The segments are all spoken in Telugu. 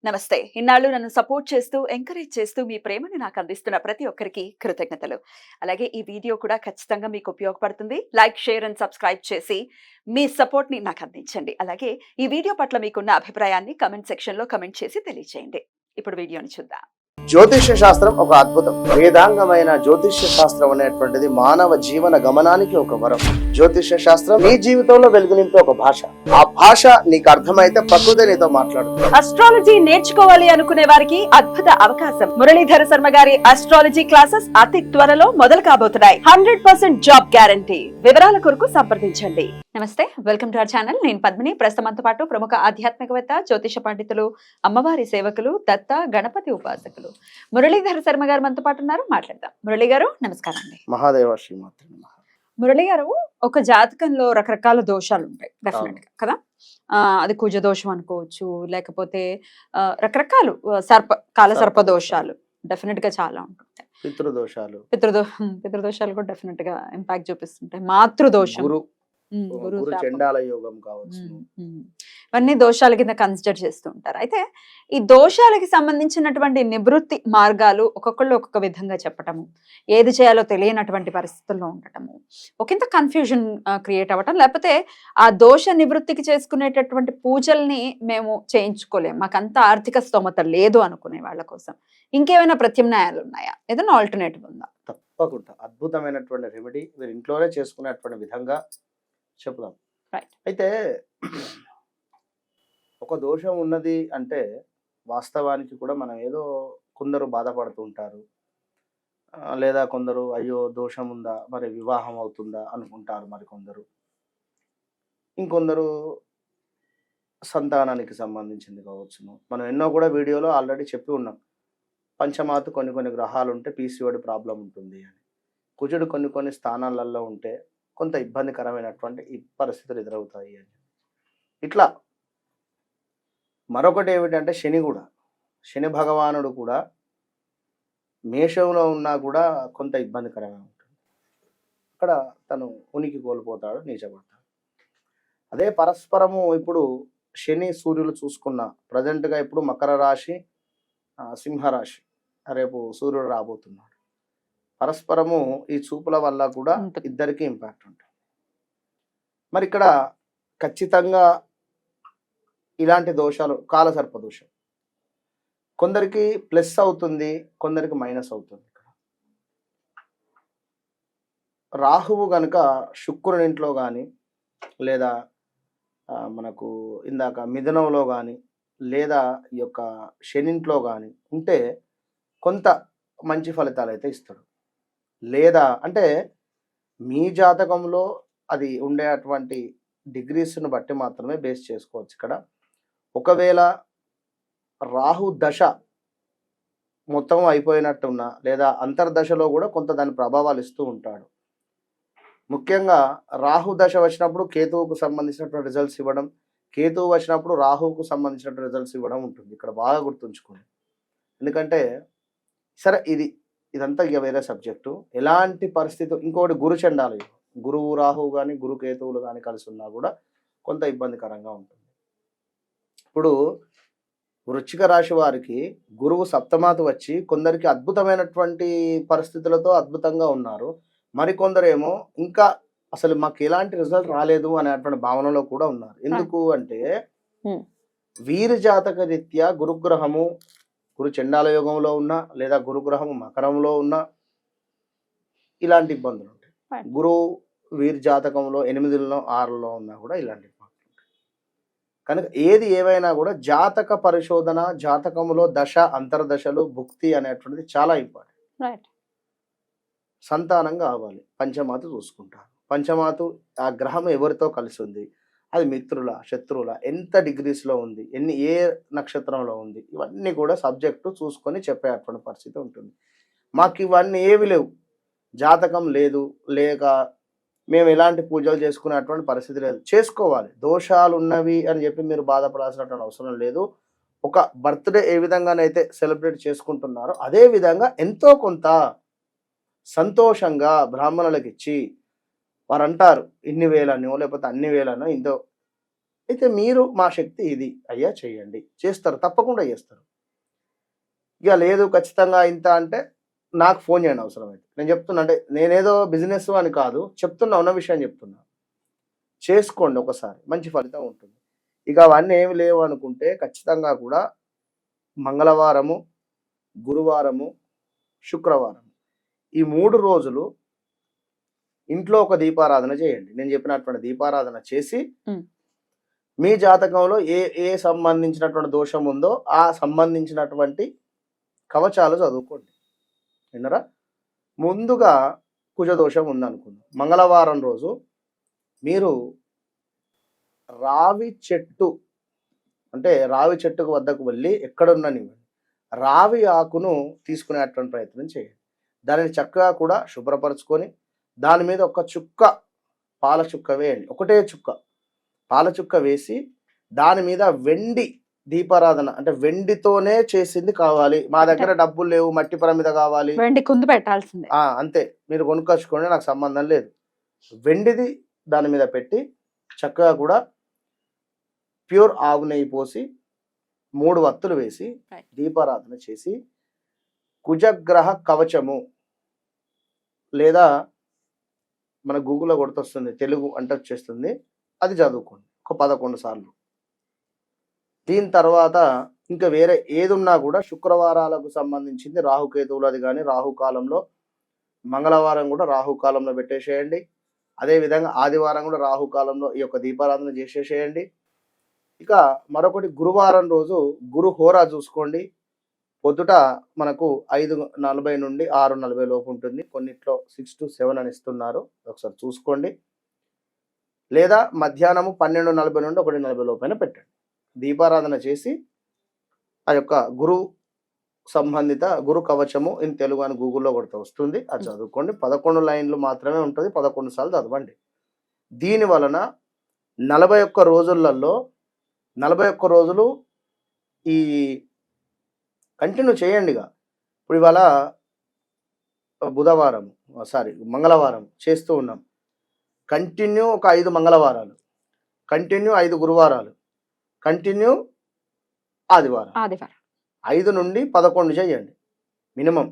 నమస్తే. ఇన్నాళ్ళు నన్ను సపోర్ట్ చేస్తూ, ఎంకరేజ్ చేస్తూ మీ ప్రేమని నాకు అందిస్తున్న ప్రతి ఒక్కరికి కృతజ్ఞతలు. అలాగే ఈ వీడియో కూడా ఖచ్చితంగా మీకు ఉపయోగపడుతుంది. లైక్, షేర్ అండ్ సబ్స్క్రైబ్ చేసి మీ సపోర్ట్‌ని నాకు అందించండి. అలాగే ఈ వీడియో పట్ల మీకున్న అభిప్రాయాన్ని కామెంట్ సెక్షన్‌లో కామెంట్ చేసి తెలియజేయండి. ఇప్పుడు వీడియోని చూద్దాం. జ్యోతిష్య శాస్త్రం ఒక అద్భుతం. వేదాంగమైన జ్యోతిష్య శాస్త్రం అనేటువంటిది మానవ జీవన గమనానికి ఒక వరం. జ్యోతిష్య శాస్త్రం నీ జీవితంలో వెలుగునింపే ఒక భాష. ఆ భాష నీకు అర్థమైతే ప్రకృతి నీతో మాట్లాడుతుంది. అస్ట్రాలజీ నేర్చుకోవాలి అనుకునే వారికి అద్భుత అవకాశం. మురళీధర శర్మ గారి అస్ట్రాలజీ క్లాసెస్ అతి త్వరలో మొదలు కాబోతున్నాయి. 100% జాబ్ గ్యారంటీ. వివరాల కొరకు సంప్రదించండి. నమస్తే, వెల్కమ్ టు అవర్ ఛానల్. నేను పద్మిని. ప్రస్తుతంతో పాటు ప్రముఖ ఆధ్యాత్మికవేత్త, జ్యోతిష పండితులు, అమ్మవారి సేవకులు, దత్త గణపతి ఉపాసకులు మురళీధర శర్మ గారు మనతో పాటు ఉన్నారు. మాట్లాడదాం. మురళి గారు నమస్కారం అండి. మహాదేవ శ్రీమాత్రి. మురళి గారు, ఒక జాతకంలో రకరకాల దోషాలు ఉంటాయి డెఫినెట్ గా కదా. అది కుజ దోషం అనుకోవచ్చు, లేకపోతే రకరకాలు కాల సర్ప దోషాలు డెఫినెట్ గా చాలా ఉంటుంటాయి. పితృదోషాలు కూడా డెఫినెట్ గా ఇంపాక్ట్ చూపిస్తుంటాయి. మాతృదోషం, గురు చండాల యోగం కావచ్చు, ఇవన్నీ దోషాల కింద కన్సిడర్ చేస్తూ ఉంటారు. అయితే ఈ దోషాలకి సంబంధించినటువంటి నివృత్తి మార్గాలు ఒక్కొక్కళ్ళు ఒక్కొక్క విధంగా చెప్పటము, ఏది చేయాలో తెలియనటువంటి పరిస్థితుల్లో ఉండటము, ఒకంత కన్ఫ్యూజన్ క్రియేట్ అవ్వటం, లేకపోతే ఆ దోష నివృత్తికి చేసుకునేటటువంటి పూజల్ని మేము చేయించుకోలేము, మాకంత ఆర్థిక స్తోమత లేదు అనుకునే వాళ్ళ కోసం ఇంకేమైనా ప్రత్యామ్నాయాలు ఉన్నాయా? ఏదైనా ఆల్టర్నేటివ్ ఉందా? తప్పకుండా అద్భుతమైనటువంటి రెమెడీ మీరు ఇంట్లోనే చేసుకునేటువంటి విధంగా చెప్దాం. అయితే ఒక దోషం ఉన్నది అంటే వాస్తవానికి కూడా మనం ఏదో కొందరు బాధపడుతూ ఉంటారు, లేదా కొందరు అయ్యో దోషం ఉందా మరి వివాహం అవుతుందా అనుకుంటారు, మరి కొందరు ఇంకొందరు సంతానానికి సంబంధించింది కావచ్చును. మనం ఎన్నో కూడా వీడియోలో ఆల్రెడీ చెప్పి ఉన్నాం. పంచమాతు కొన్ని గ్రహాలు ఉంటే పీసీఓడి ప్రాబ్లం ఉంటుంది అని, కుజుడు కొన్ని స్థానాలలో ఉంటే కొంత ఇబ్బందికరమైనటువంటి పరిస్థితులు ఎదురవుతాయి అని. ఇట్లా మరొకటి ఏమిటంటే శని భగవానుడు కూడా మేషంలో ఉన్నా కూడా కొంత ఇబ్బందికరంగా ఉంటుంది. అక్కడ తను ఉనికి కోల్పోతాడు, నీచబడతాడు. అదే పరస్పరము ఇప్పుడు శని సూర్యులు చూసుకున్న ప్రజెంట్గా ఇప్పుడు మకర రాశి, సింహరాశి, రేపు సూర్యుడు రాబోతున్నాడు. పరస్పరము ఈ చూపుల వల్ల కూడా ఇద్దరికి ఇంపాక్ట్ ఉంటుంది. మరి ఇక్కడ ఖచ్చితంగా ఇలాంటి దోషాలు, కాలసర్ప దోషం కొందరికి ప్లస్ అవుతుంది, కొందరికి మైనస్ అవుతుంది. ఇక్కడ రాహువు గనుక శుక్రునింట్లో కానీ, లేదా మనకు ఇందాక మిథునంలో కానీ, లేదా ఈ యొక్క శనింట్లో కానీ ఉంటే కొంత మంచి ఫలితాలు అయితే ఇస్తాడు. లేదా అంటే మీ జాతకంలో అది ఉండేటువంటి డిగ్రీస్ను బట్టి మాత్రమే బేస్ చేసుకోవచ్చు. ఇక్కడ ఒకవేళ రాహు దశ మొత్తం అయిపోయినట్టున్నా, లేదా అంతర్దశలో కూడా కొంత దాని ప్రభావాలు ఇస్తూ ఉంటాడు. ముఖ్యంగా రాహు దశ వచ్చినప్పుడు కేతువుకు సంబంధించినటువంటి రిజల్ట్స్ ఇవ్వడం, కేతువు వచ్చినప్పుడు రాహువుకు సంబంధించినటువంటి రిజల్ట్స్ ఇవ్వడం ఉంటుంది. ఇక్కడ బాగా గుర్తుంచుకోండి. ఎందుకంటే సరే ఇదంతా ఇక వేరే సబ్జెక్టు. ఎలాంటి పరిస్థితి, ఇంకొకటి గురు చండాలి, గురువు రాహువు కానీ గురు కేతువులు కానీ కలిసి ఉన్నా కూడా కొంత ఇబ్బందికరంగా ఉంటుంది. ఇప్పుడు వృశ్చిక రాశి వారికి గురువు సప్తమాతు వచ్చి కొందరికి అద్భుతమైనటువంటి పరిస్థితులతో అద్భుతంగా ఉన్నారు, మరికొందరేమో ఇంకా అసలు మాకు ఎలాంటి రిజల్ట్ రాలేదు అనేటువంటి భావనలో కూడా ఉన్నారు. ఎందుకు అంటే వీరి జాతక రీత్యా గురుగ్రహము గురు చండాల యోగంలో ఉన్నా, లేదా గురుగ్రహము మకరంలో ఉన్నా ఇలాంటి ఇబ్బందులు ఉంటాయి. గురువు వీరి జాతకంలో 8లో 6లో ఉన్నా కూడా ఇలాంటి ఇబ్బందులు ఉంటాయి. కనుక ఏది ఏమైనా కూడా జాతక పరిశోధన, జాతకంలో దశ అంతర్దశలు, భుక్తి అనేటువంటిది చాలా ఇంపార్టెంట్. సంతానం కావాలి, పంచమాతు చూసుకుంటారు. పంచమాతు ఆ గ్రహం ఎవరితో కలిసి ఉంది, అది మిత్రుల, శత్రువుల, ఎంత డిగ్రీస్లో ఉంది, ఏ నక్షత్రంలో ఉంది, ఇవన్నీ కూడా సబ్జెక్టు చూసుకొని చెప్పేటువంటి పరిస్థితి ఉంటుంది. మాకు ఇవన్నీ ఏవి లేవు, జాతకం లేదు, లేక మేము ఎలాంటి పూజలు చేసుకునేటువంటి పరిస్థితి లేదు. చేసుకోవాలి, దోషాలు ఉన్నవి అని చెప్పి మీరు బాధపడాల్సినటువంటి అవసరం లేదు. ఒక బర్త్డే ఏ విధంగానైతే సెలబ్రేట్ చేసుకుంటున్నారో అదే విధంగా ఎంతో కొంత సంతోషంగా బ్రాహ్మణులకు ఇచ్చి, వారు అంటారు ఇన్ని వేలనో లేకపోతే అన్ని వేలనో ఇంతో అయితే మీరు మా శక్తి ఇది అయ్యా చేయండి, చేస్తారు, తప్పకుండా చేస్తారు. ఇక లేదు ఖచ్చితంగా ఇంత అంటే నాకు ఫోన్ చేయండి అవసరమైతే. నేను చెప్తున్నా, అంటే నేనేదో బిజినెస్ అని కాదు చెప్తున్నా, ఉన్న విషయం చెప్తున్నా. చేసుకోండి ఒకసారి, మంచి ఫలితం ఉంటుంది. ఇక అవన్నీ ఏమి లేవు అనుకుంటే ఖచ్చితంగా కూడా మంగళవారము, గురువారము, శుక్రవారం ఈ 3 రోజులు ఇంట్లో ఒక దీపారాధన చేయండి. నేను చెప్పినటువంటి దీపారాధన చేసి మీ జాతకంలో ఏ ఏ సంబంధించినటువంటి దోషం ఉందో ఆ సంబంధించినటువంటి కవచాలు చదువుకోండి. విన్నరా? ముందుగా కుజదోషం ఉందనుకుందాం. మంగళవారం రోజు మీరు రావి చెట్టు, అంటే రావి చెట్టుకు వద్దకు వెళ్ళి ఎక్కడున్ననివ్వండి, రావి ఆకును తీసుకునేటువంటి ప్రయత్నం చేయండి. దానిని చక్కగా కూడా శుభ్రపరచుకొని దాని మీద ఒక చుక్క పాల చుక్క వేయండి. ఒకటే చుక్క పాల చుక్క వేసి దాని మీద వెండి దీపారాధన, అంటే వెండితోనే చేసింది కావాలి. మా దగ్గర డబ్బులు లేవు, మట్టి మీద కావాలి, వెండి కుందు పెట్టాల్సిందే. అంతే, మీరు కొనుక్కొచ్చుకోండి, నాకు సంబంధం లేదు. వెండిది దాని మీద పెట్టి చక్కగా కూడా ప్యూర్ ఆవు నెయ్యి పోసి 3 వత్తులు వేసి దీపారాధన చేసి కుజగ్రహ కవచము, లేదా మన గూగుల్లో కొడుతొస్తుంది, తెలుగు అంటే వచ్చేస్తుంది, అది చదువుకోండి ఒక 11 సార్లు. దీని తర్వాత ఇంకా వేరే ఏదున్నా కూడా శుక్రవారాలకు సంబంధించింది రాహుకేతువులది కానీ రాహుకాలంలో, మంగళవారం కూడా రాహుకాలంలో పెట్టేసేయండి. అదేవిధంగా ఆదివారం కూడా రాహుకాలంలో ఈ యొక్క దీపారాధన చేసేసేయండి. ఇక మరొకటి గురువారం రోజు గురు హోరా చూసుకోండి. పొద్దుట మనకు 5:40 నుండి 6:40 లోపు ఉంటుంది, కొన్నిట్లో 6 to 7 అని ఇస్తున్నారు, ఒకసారి చూసుకోండి. లేదా మధ్యాహ్నము 12:40 నుండి 1:40 లోపైన పెట్టండి. దీపారాధన చేసి ఆ యొక్క గురు సంబంధిత గురు కవచము ఇన్ తెలుగు అని గూగుల్లో కొడితే వస్తుంది, అది చదువుకోండి. 11 లైన్లు మాత్రమే ఉంటుంది, 11 సార్లు చదవండి. దీని వలన 41 రోజులలో 41 రోజులు ఈ కంటిన్యూ చేయండిగా. ఇప్పుడు ఇవాళ మంగళవారం చేస్తూ ఉన్నాం, కంటిన్యూ ఒక 5 మంగళవారాలు, కంటిన్యూ 5 గురువారాలు, కంటిన్యూ ఆదివారం 5 నుండి 11 చేయండి మినిమం.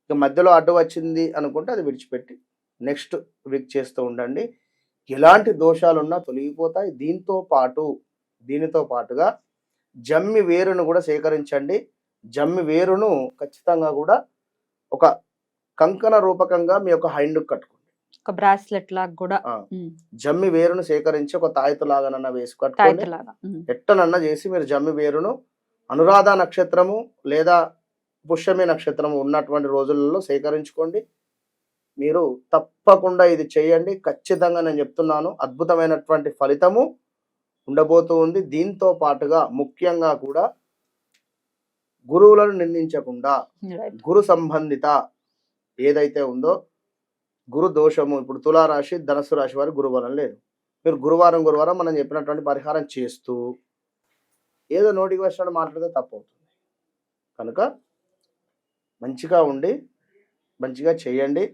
ఇక మధ్యలో అడ్డు వచ్చింది అనుకుంటే అది విడిచిపెట్టి నెక్స్ట్ వీక్ చేస్తూ ఉండండి. ఎలాంటి దోషాలున్నా తొలగిపోతాయి. దీనితో పాటుగా జమ్మి వేరును కూడా సేకరించండి. జమ్మి వేరును ఖచ్చితంగా కూడా ఒక కంకణ రూపకంగా మీ యొక్క హైండ్కు కట్టుకోండి, ఒక బ్రాస్లెట్ లాగా కూడా. జమ్మి వేరును సేకరించి ఒక తాయతు లాగానన్నా వేసి కట్టుకోండి. ఎట్టనన్నా చేసి మీరు జమ్మి వేరును అనురాధ నక్షత్రము లేదా పుష్యమి నక్షత్రము ఉన్నటువంటి రోజులలో సేకరించుకోండి. మీరు తప్పకుండా ఇది చేయండి. ఖచ్చితంగా నేను చెప్తున్నాను, అద్భుతమైనటువంటి ఫలితము ఉండబోతూ ఉంది. దీంతో పాటుగా ముఖ్యంగా కూడా గురువులను నిందించకుండా గురు సంబంధిత ఏదైతే ఉందో గురు దోషము, ఇప్పుడు తులారాశి ధనస్సు రాశి వారి గురుబలం లేదు, మీరు గురువారం మనం చెప్పినటువంటి పరిహారం చేస్తూ ఏదో నోటికి వచ్చినట్టు మాట్లాడితే తప్పవుతుంది. కనుక మంచిగా ఉండి మంచిగా చేయండి,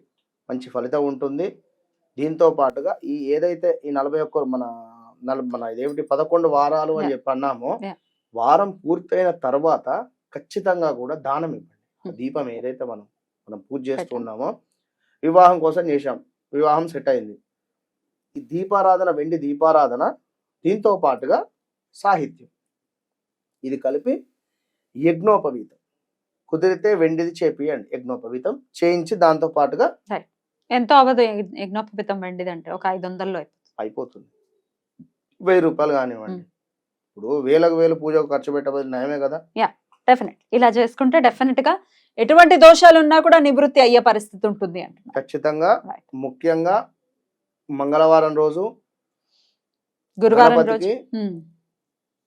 మంచి ఫలితం ఉంటుంది. దీంతో పాటుగా ఈ ఏదైతే ఈ 41 మన ఇదేమిటి 11 వారాలు అని చెప్పి అన్నామో, వారం పూర్తయిన తర్వాత ఖచ్చితంగా కూడా దానం ఇవ్వండి. దీపం ఏదైతే మనం పూజ చేస్తూ ఉన్నామో, వివాహం కోసం చేశాం, వివాహం సెట్ అయింది, ఈ దీపారాధన వెండి దీపారాధన, దీంతో పాటుగా సాహిత్యం, ఇది కలిపి యజ్ఞోపవీతం, కుదిరితే వెండిది చేపియండి, యజ్ఞోపవీతం చేయించి దాంతో పాటుగా ఎంతో అవ్వదు యజ్ఞోపవీతం వెండిది అంటే ఒక 500లో అయిపోతుంది. 1000 రూపాయలు కానివ్వండి. ఇప్పుడు వేలకు పూజకు ఖర్చు పెట్టబోయే నయమే కదా. డెఫినెట్ ఇలా చేసుకుంటే డెఫినెట్ గా ఎటువంటి దోషాలు ఉన్నా కూడా నివృత్తి అయ్యే పరిస్థితి ఉంటుంది అంటే ఖచ్చితంగా. ముఖ్యంగా మంగళవారం రోజు, గురువారం రోజు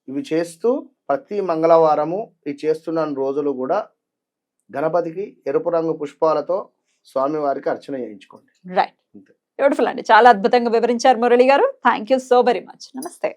ఇవి చేస్తూ ప్రతి మంగళవారము ఈ చేస్తున్న రోజులు కూడా గణపతికి ఎరుపు రంగు పుష్పాలతో స్వామివారికి అర్చన చేయించుకోండి. రైట్, బ్యూటిఫుల్ అండి, చాలా అద్భుతంగా వివరించారు మురళి గారు. Thank you so very much. నమస్తే.